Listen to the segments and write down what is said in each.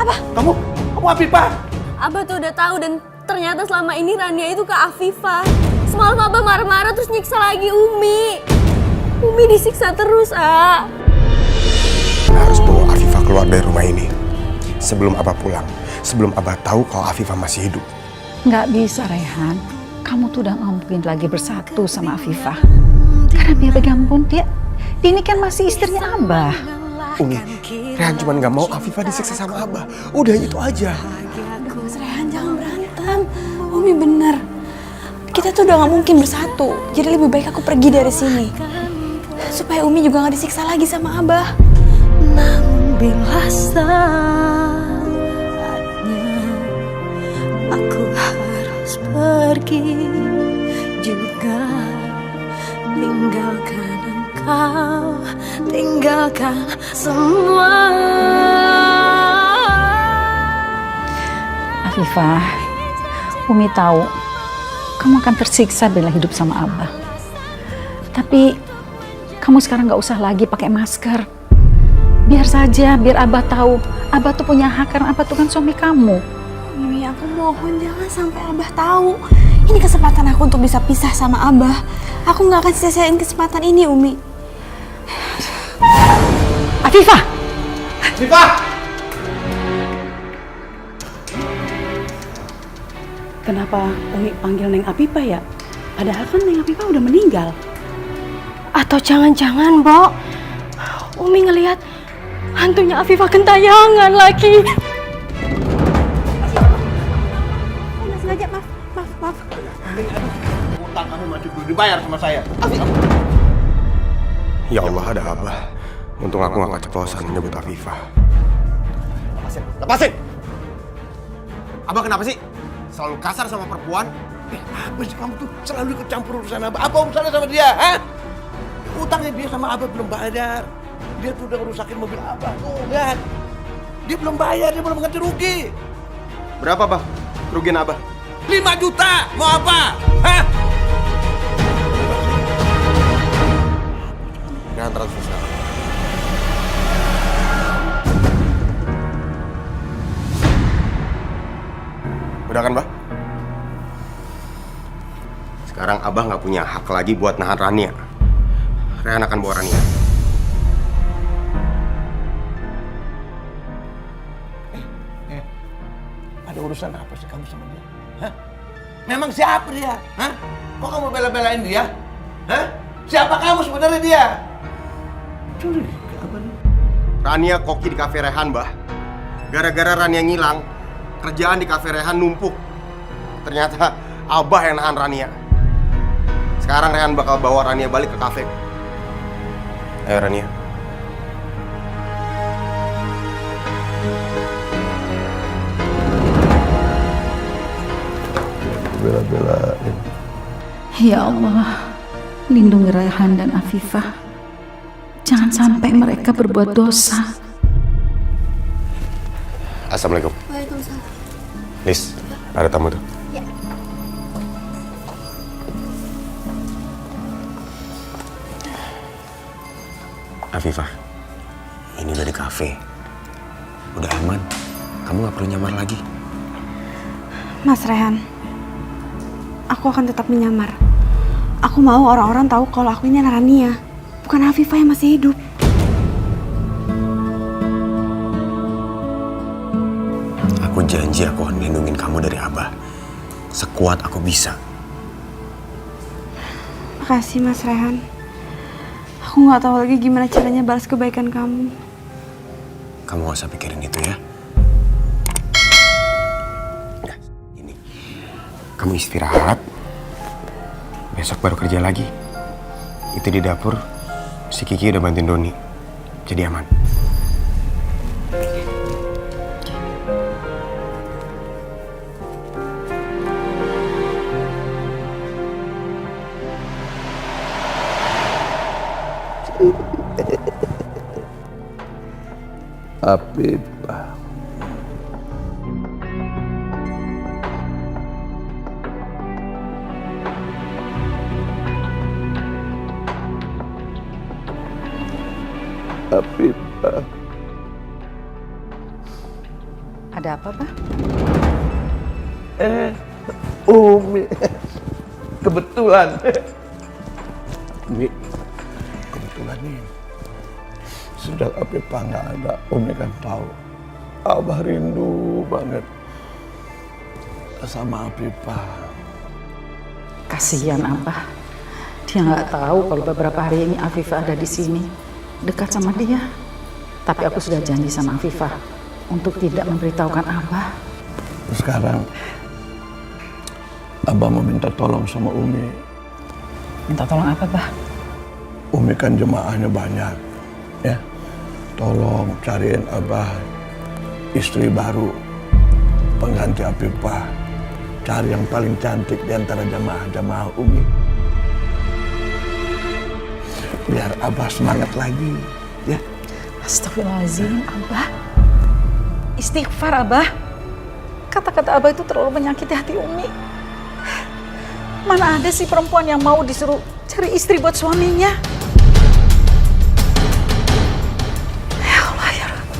Apa? Kamu Afifah? Abah tuh udah tahu dan ternyata selama ini Rania itu ke Afifah. Semalam Abah marah-marah terus nyiksa lagi Umi. Umi disiksa terus, Harus bawa Afifah keluar dari rumah ini sebelum Abah pulang. Sebelum Abah tahu kalau Afifah masih hidup. Nggak bisa, Rehan. Kamu tuh udah nggak mungkin lagi bersatu sama Afifah. Karena biar bagaimanapun dia ini kan masih istrinya Abah. Umi, Rehan cuma nggak mau Afifah disiksa sama Abah. Udah itu aja. Mas Rehan jangan berantem. Umi bener. Kita tuh udah nggak mungkin bersatu. Jadi lebih baik aku pergi dari sini. Supaya Umi juga nggak disiksa lagi sama Abah. Namun bila saatnya aku harus pergi juga, tinggalkan engkau, tinggalkan semua. Afifah, Umi tahu kamu akan tersiksa bila hidup sama Abah. Tapi kamu sekarang nggak usah lagi pakai masker. Biar saja, biar Abah tahu Abah tuh punya hak karena Abah tuh kan suami kamu. Umi, aku mohon jangan sampai Abah tahu. Ini kesempatan aku untuk bisa pisah sama Abah. Aku nggak akan sia-siain kesempatan ini, Umi. Afifah! Afifah! Kenapa Umi panggil Neng Afifah ya? Padahal kan Neng Afifah udah meninggal. Atau jangan-jangan, Mbok, Umi ngelihat hantunya Afifah gentayangan lagi. Nggak sengaja, maaf. Utang kamu masih perlu dibayar sama saya. Ya Allah, ada Abah. Untung aku gak keceplosan menyebut Afifah. Lepasin! Abah kenapa sih? Selalu kasar sama perempuan? Apa sih kamu tuh selalu ikut campur urusan Abah? Apa urusannya sama dia, ha? Utangnya dia sama Abah belum bayar. Dia tuh udah ngerusakin mobil Abah. Tuh, lihat. Dia belum bayar, dia belum ganti rugi. Berapa, Bah? Kerugian Abah? 5 juta! Mau apa? Hah? Jangan transfer sekarang. Udah kan, Bah? Sekarang Abah nggak punya hak lagi buat nahan Rania. Rehan akan bawa Rania. Ada urusan apa sih kamu sama dia? Hah? Memang siapa dia? Hah? Kok kamu bela-belain dia? Hah? Siapa kamu sebenarnya dia? Curiga apa nih? Rania koki di kafe Rehan, Bah. Gara-gara Rania ngilang, kerjaan di kafe Rehan numpuk. Ternyata Abah yang nahan Rania. Sekarang Rehan bakal bawa Rania balik ke kafe. Ayo Rania. Bela-belain. Ya Allah, lindungi Rehan dan Afifah. Jangan sampai mereka berbuat dosa. Assalamualaikum. Waalaikumsalam. Lis, ada tamu tuh. Ya. Afifah, ini udah di kafe. Udah aman. Kamu gak perlu nyamar lagi. Mas Rehan, aku akan tetap menyamar. Aku mau orang-orang tahu kalau aku ini Rania, bukan Afifah yang masih hidup. Aku janji aku akan melindungi kamu dari Abah. Sekuat aku bisa. Makasih Mas Rehan. Aku nggak tahu lagi gimana caranya balas kebaikan kamu. Kamu gak usah pikirin itu ya. Nah, ini. Kamu istirahat. Besok baru kerja lagi. Itu di dapur, si Kiki udah bantuin Doni. Jadi aman. Afifah. Afifah. Ada apa, Pak? Umi. Kebetulan. Umi, kebetulan nih. Sejak Afifah nggak ada, Umi kan tahu. Abah rindu banget sama Afifah. Kasihan Abah. Dia nggak tahu kalau beberapa hari ini Afifah ada di sini, dekat sama dia. Tapi aku sudah janji sama Afifah untuk tidak memberitahukan Abah. Sekarang Abah mau minta tolong sama Umi. Minta tolong apa, Bah? Umi kan jemaahnya banyak, ya. Tolong cariin Abah istri baru, pengganti Afifah. Cari yang paling cantik di antara jemaah Umi. Biar Abah semangat lagi, ya. Astagfirullahaladzim, Abah. Istighfar, Abah. Kata-kata Abah itu terlalu menyakiti hati Umi. Mana ada sih perempuan yang mau disuruh cari istri buat suaminya? Ya Allah, ya Rabb.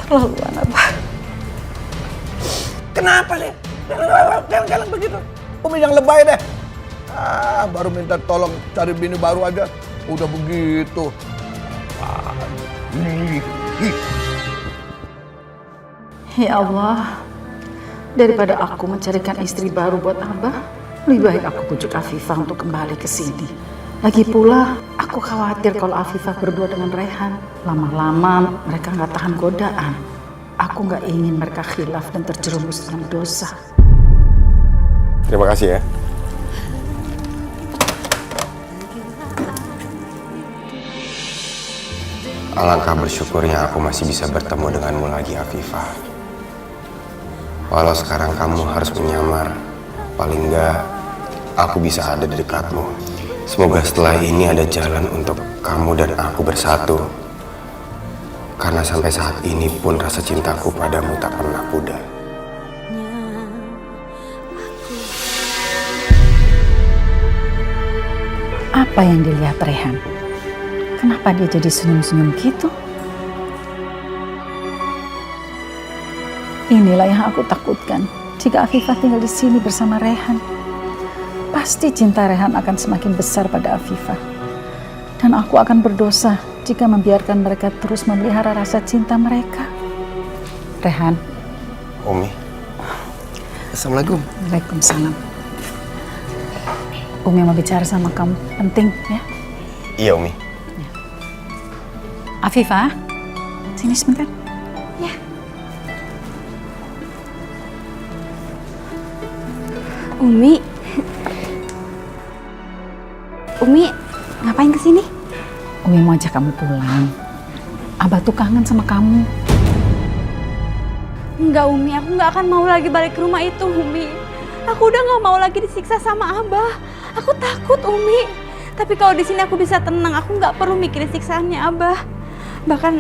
Terlaluan, Abah. Kenapa sih? Jangan begitu. Umi yang lebay deh. Baru minta tolong cari bini baru aja. Udah begitu. Ya Allah, daripada aku mencarikan istri baru buat Abah, lebih baik aku bujuk Afifah untuk kembali ke sini. Lagi pula, aku khawatir kalau Afifah berdua dengan Rehan, lama-lama mereka nggak tahan godaan. Aku nggak ingin mereka khilaf dan terjerumus dalam dosa. Terima kasih ya. Alangkah bersyukurnya aku masih bisa bertemu denganmu lagi, Afifah. Walau sekarang kamu harus menyamar, paling enggak aku bisa ada di dekatmu. Semoga setelah ini ada jalan untuk kamu dan aku bersatu. Karena sampai saat ini pun rasa cintaku padamu tak pernah pudar. Apa yang dilihat Rehan? Kenapa dia jadi senyum-senyum gitu? Inilah yang aku takutkan. Jika Afifah tinggal di sini bersama Rehan, pasti cinta Rehan akan semakin besar pada Afifah. Dan aku akan berdosa jika membiarkan mereka terus memelihara rasa cinta mereka. Rehan. Umi. Assalamualaikum. Waalaikumsalam. Umi mau bicara sama kamu, penting ya? Iya, Umi. Afifah, sini sebentar. Ya. Umi, ngapain kesini? Umi mau ajak kamu pulang. Abah tuh kangen sama kamu. Enggak Umi, aku nggak akan mau lagi balik ke rumah itu Umi. Aku udah nggak mau lagi disiksa sama Abah. Aku takut Umi. Tapi kalau di sini aku bisa tenang, aku nggak perlu mikirin siksaannya Abah. Bahkan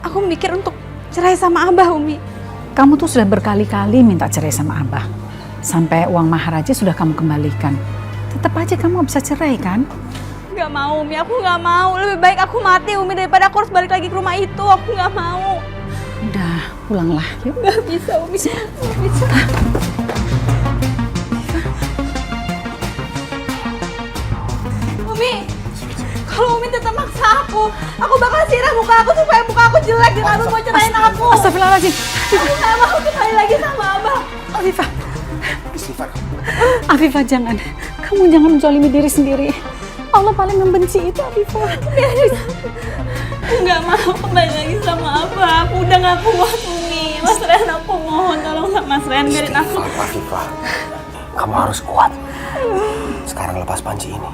aku mikir untuk cerai sama Abah, Umi. Kamu tuh sudah berkali-kali minta cerai sama Abah. Sampai uang mahar aja sudah kamu kembalikan. Tetap aja kamu bisa cerai kan? Gak mau, Umi. Aku gak mau. Lebih baik aku mati, Umi, daripada aku harus balik lagi ke rumah itu. Aku gak mau. Udah, pulanglah. Yuk. Gak bisa, Umi. Gak bisa. Umi, kalau Umi tetap maksa aku bakal sirah muka aku supaya muka aku jelek dan Abah mau cerain aku. Astagfirullahaladzim. Aku gak mau kembali lagi sama Abah. Afifah. Afifah, jangan. Kamu jangan menzalimi diri sendiri. Allah paling membenci itu, Afifah. Aku gak mau kembali lagi sama Abah. Aku udah gak kuat, Umi. Mas Rehan, aku mohon tolong sama Mas Rehan biarin aku. Afifah, kamu harus kuat. Sekarang lepas panci ini.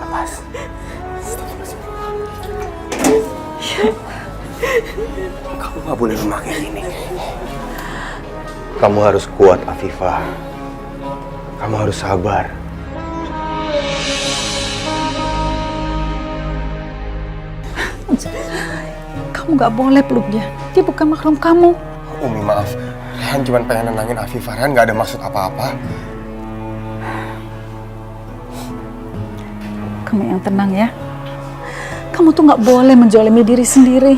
Lepas. Kamu gak boleh lemah kayak gini. Kamu harus kuat, Afifah. Kamu harus sabar. Kamu gak boleh peluk dia. Dia bukan mahram kamu. Umi, maaf. Rehan cuma pengen nenangin Afifah. Rehan gak ada maksud apa-apa. Kamu yang tenang ya. Kamu tuh gak boleh menzalimi diri sendiri.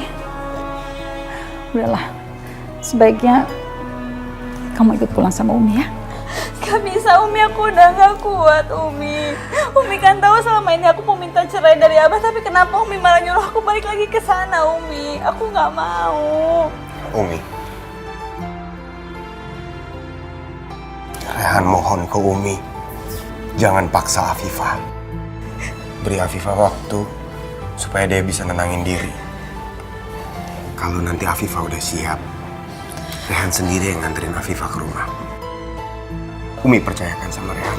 Udahlah, sebaiknya kamu ikut pulang sama Umi ya. Gak bisa Umi, aku udah gak kuat Umi. Umi kan tahu selama ini aku mau minta cerai dari Abah, tapi kenapa Umi malah nyuruh aku balik lagi ke sana Umi? Aku gak mau. Umi, Rehan mohon ke Umi, jangan paksa Afifah. Beri Afifah waktu supaya dia bisa nenangin diri. Kalau nanti Afifah udah siap, Rehan sendiri yang nganterin Afifah ke rumah. Umi percayakan sama Rehan.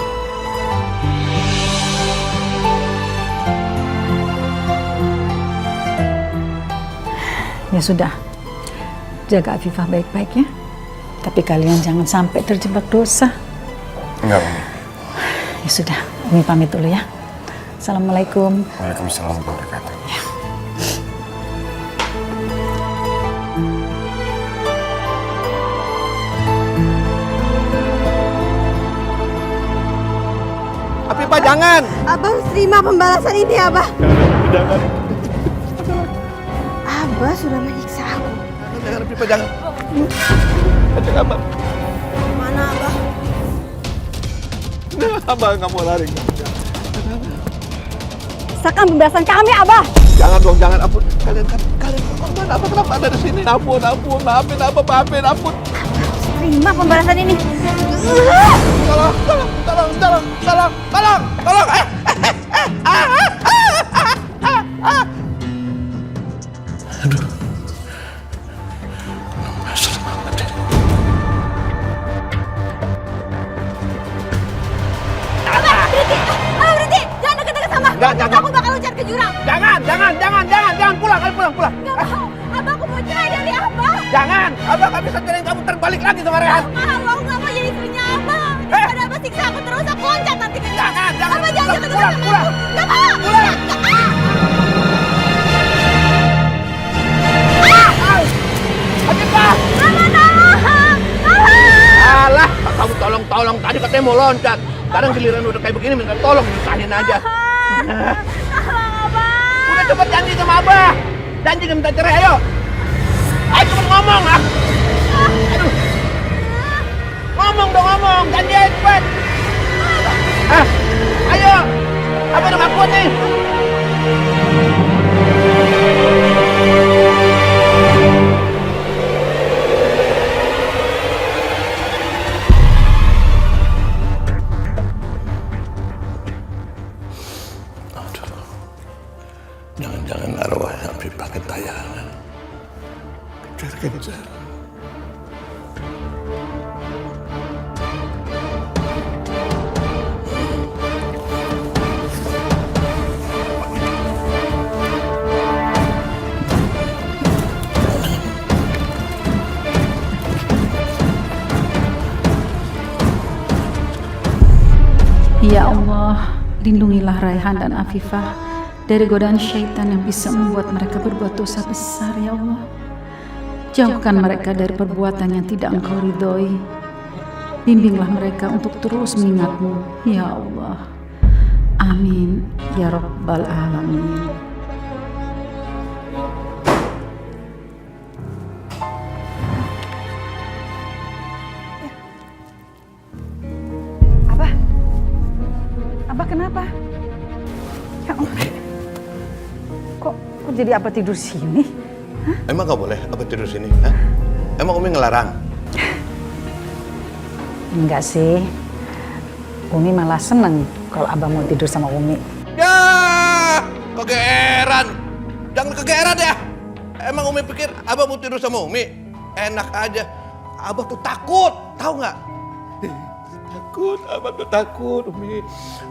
Ya sudah, jaga Afifah baik-baik ya. Tapi kalian jangan sampai terjebak dosa. Enggak, Umi. Ya sudah, Umi pamit dulu ya. Assalamualaikum. Waalaikumsalam warahmatullahi wabarakatuh. Afifah jangan. Abah harus terima pembalasan ini, Abah. Jangan. Abah sudah menyiksa aku. Jangan Afifah jangan. Ajak Abah. Mana Abah? Abah nggak mau lari. Rasakan pembalasan kami, Abah. Jangan dong, jangan. Ampun. Kalian korban. Abah kenapa ada di sini? Ampun. Maafin Abah, maafin. Ampun. Terima pembalasan ini. Tolong. Aduh. Selamat deh. Berhenti! Jangan deket-deket sama aku. Jangan. Aku bakal loncat ke jurang. Jangan. Pulang. Gak mau. Abah, aku mau cerai dari Abah. Jangan. Abah nggak bisa jadiin kamu terbalik lagi sama Rehan. Abah, aku gak mau jadi istrinya Abah. Daripada Abah siksa aku terus, aku loncat nanti ke jurang. Jangan. Abah, jangan deket-deket sama aku. Pulang. Gak mau. Afifah! Alah, kamu tolong. Tadi katanya mau loncat. Sekarang giliran udah kayak begini, minta tolong, nyusahin aja. Udah cepet janji sama Abah. Janji minta cerai, ayo. Ayo cepet ngomong, ah. Aduh. Ngomong. Janji ayo cepet. Ayo. Abah udah gak kuat nih. Jangan arwahnya Afifah ketayangan. Kejar. Ya Allah, lindungilah Raihan dan Afifah dari godaan syaitan yang bisa membuat mereka berbuat dosa besar, ya Allah. Jauhkan mereka dari perbuatan yang tidak Engkau ridhoi. Bimbinglah mereka untuk terus mengingat-Mu, ya Allah. Amin, ya Rabbal Alamin. Abah kenapa? Ya Allah. Kok jadi Abah tidur sini? Hah? Emang gak boleh Abah tidur sini? Hah? Emang Umi ngelarang? Enggak sih. Umi malah seneng kalau Abah mau tidur sama Umi. Ya, kegeeran. Jangan kegeeran ya. Emang Umi pikir Abah mau tidur sama Umi? Enak aja. Abah tuh takut, tahu nggak? Abah tuh takut, Umi.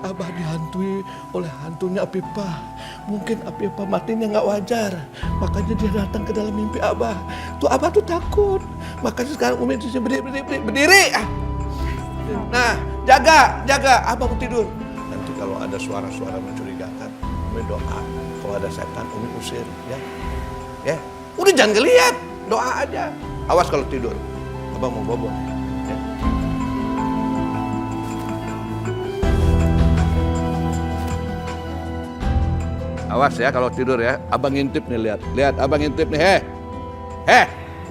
Abah dihantui oleh hantunya Afifah. Mungkin Afifah matinya nggak wajar, makanya dia datang ke dalam mimpi Abah. Tuh Abah tuh takut, makanya sekarang Umi disuruh berdiri. Nah, jaga, Abah mau tidur. Nanti kalau ada suara-suara mencurigakan, Umi doa. Kalau ada setan, Umi usir, ya. Udah jangan ngeliat, doa aja. Awas kalau tidur, Abah mau bobo. Ya. Awas ya kalau tidur ya, Abang ngintip nih, lihat Abang ngintip nih,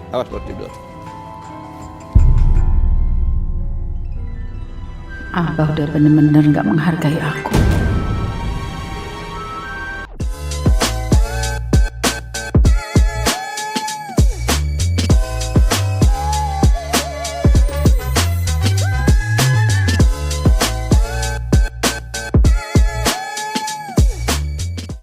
Awas buat tidur. Abah udah bener-bener gak menghargai aku.